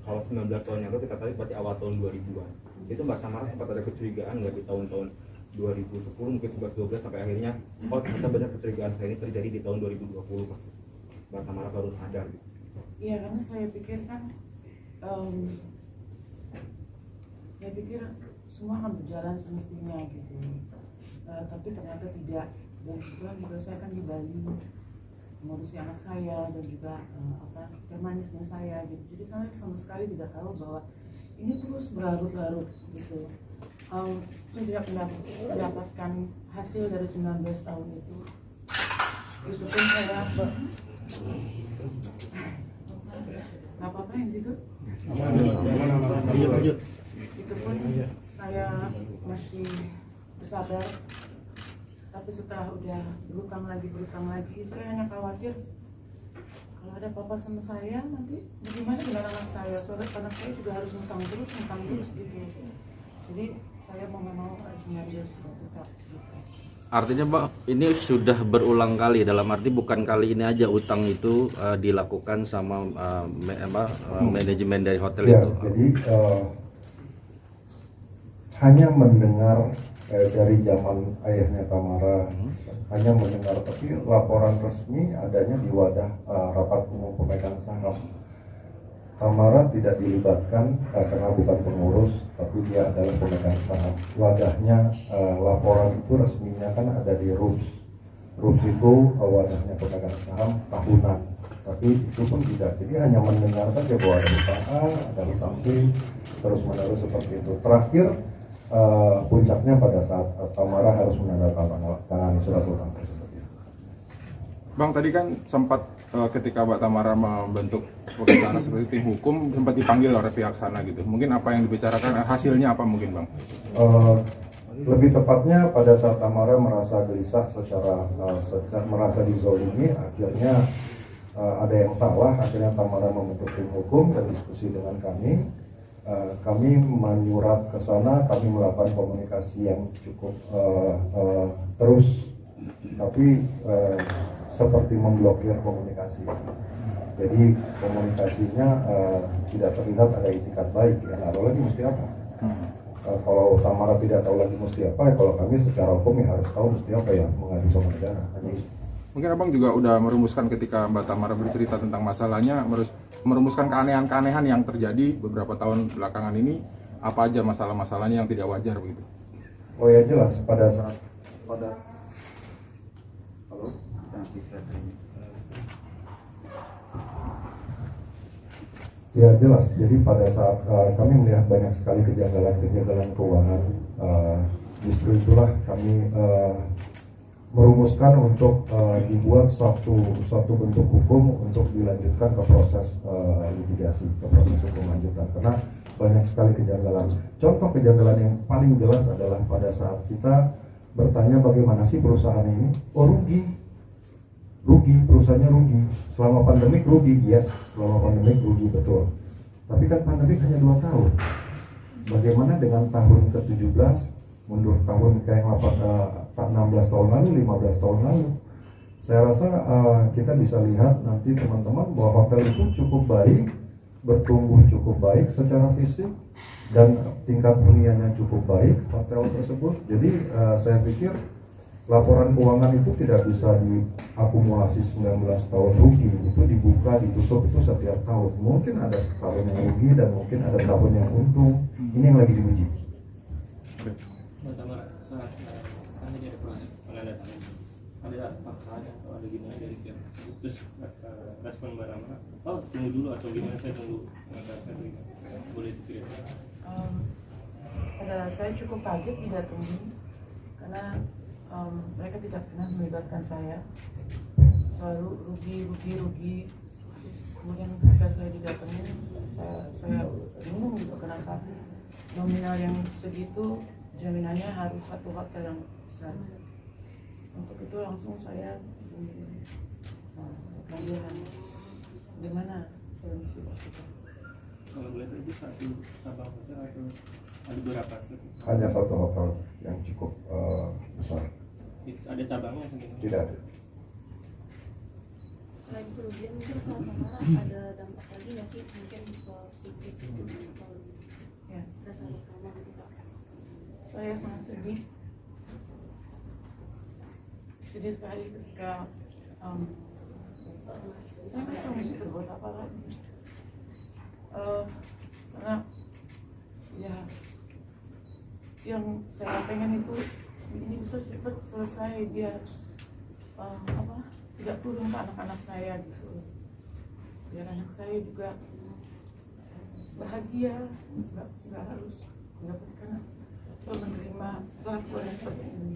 kalau 19 tahun yang lalu kita tarik berarti awal tahun 2000-an. Itu Mbak Tamara sempat ada kecurigaan nggak di tahun-tahun 2010 mungkin 11-12 sampai akhirnya ternyata benar kecurigaan saya ini terjadi di tahun 2020 pas Mbak Tamara baru sadar gitu. Iya, karena saya pikir kan saya pikir semua akan berjalan semestinya gitu, tapi ternyata tidak. Dan kebetulan juga saya kan di Bali mengurusi anak saya dan juga teh manisnya saya gitu. Jadi saya sama sekali tidak tahu bahwa ini terus berlarut-larut gitu. Saya tidak mendapatkan hasil dari 19 tahun itu. Itu pun saya nggak apa-apa yang gitu. Itu pun saya masih bersabar. Tapi setelah udah berutang lagi, saya hanya khawatir kalau ada apa-apa sama saya nanti bagaimana dengan anak saya. Soalnya anak saya juga harus ngutang terus gitu. Jadi saya mau nggak mau harus mengambil sikap gitu. Artinya Pak, ini sudah berulang kali, dalam arti bukan kali ini aja utang itu dilakukan sama manajemen dari hotel ya, itu. Jadi hanya mendengar dari zaman ayahnya Tamara, hanya mendengar, tapi laporan resmi adanya di wadah rapat umum pemegang saham. Tamara tidak dilibatkan karena bukan pengurus, tapi dia adalah pemegang saham. Wadahnya laporan itu resminya kan ada di RUPS. RUPS itu wadahnya pemegang saham tahunan, tapi itu pun tidak. Jadi hanya mendengar saja bahwa ada usaha, ada hutang terus menerus seperti itu. Terakhir puncaknya pada saat Tamara harus menandatangani surat utang tersebut. Bang, tadi kan sempat ketika Mbak Tamara membentuk pekerjaan seperti tim hukum sempat dipanggil oleh pihak sana gitu. Mungkin apa yang dibicarakan, hasilnya apa mungkin Bang? Lebih tepatnya pada saat Tamara merasa gelisah secara merasa dizolimi, akhirnya ada yang salah, akhirnya Tamara membentuk tim hukum dan diskusi dengan kami. Kami menyurat ke sana, kami melakukan komunikasi yang cukup terus, tapi seperti memblokir komunikasi. Jadi komunikasinya tidak terlihat ada itikat baik. Ya nggak tahu lagi mesti apa. Kalau Tamara tidak tahu lagi mesti apa, ya kalau kami secara hukum ya harus tahu mesti apa ya, mengadu sama negara. Mungkin Abang juga udah merumuskan ketika Mbak Tamara bercerita tentang masalahnya, merumuskan keanehan-keanehan yang terjadi beberapa tahun belakangan ini, apa aja masalah-masalahnya yang tidak wajar begitu? Oh ya jelas, pada saat ya jelas, jadi pada saat kami melihat banyak sekali kejanggalan keuangan, justru itulah kami merumuskan untuk dibuat suatu bentuk hukum untuk dilanjutkan ke proses litigasi, ke proses hukum lanjutan, karena banyak sekali kejanggalan. Contoh kejanggalan yang paling jelas adalah pada saat kita bertanya bagaimana sih perusahaan ini, oh rugi, perusahaannya rugi, selama pandemik rugi, yes, selama pandemik rugi betul, tapi kan pandemik hanya 2 tahun, bagaimana dengan tahun ke-17, mundur tahun kayak 16 tahun lalu, 15 tahun lalu. Saya rasa kita bisa lihat nanti teman-teman bahwa hotel itu cukup baik, bertumbuh cukup baik secara fisik, dan tingkat huniannya cukup baik hotel tersebut. Jadi saya pikir laporan keuangan itu tidak bisa diakumulasi 19 tahun rugi, itu dibuka, ditutup itu setiap tahun. Mungkin ada setahun yang rugi dan mungkin ada tahun yang untung. Ini yang lagi diuji. Mbak Tamara, saat kan ini ada penandatangan, ada paksaan atau ada gimana dari pihak terus respon Mbak Tamara, oh tunggu dulu atau gimana, saya tunggu penandatangan, boleh diceritakan? Saya cukup kaget didatangi karena mereka tidak pernah melibatkan saya, selalu rugi. Kemudian ketika saya didatangi, saya bingung gitu kenapa nominal yang segitu jaminannya harus satu hotel yang besar. Untuk itu langsung saya panggilan di mana saya mesti bersikap. Kalau boleh tahu itu satu cabang hotel atau ada berapa? Hanya satu hotel yang cukup besar. Ada cabangnya sendiri? Tidak ada. selain kerugian mungkin kalau Tamara ada dampak lagi nggak sih mungkin ke psikis gitu atau Ya, stres atau trauma gitu Pak? saya sangat sedih sekali ketika saya nggak tahu mesti berbuat apa lagi. Karena ya yang saya pengen itu ini bisa cepat selesai, biar tidak turun ke anak-anak saya gitu, biar anak saya juga bahagia, nggak harus mendapatkan atau menerima perlakuan seperti ini.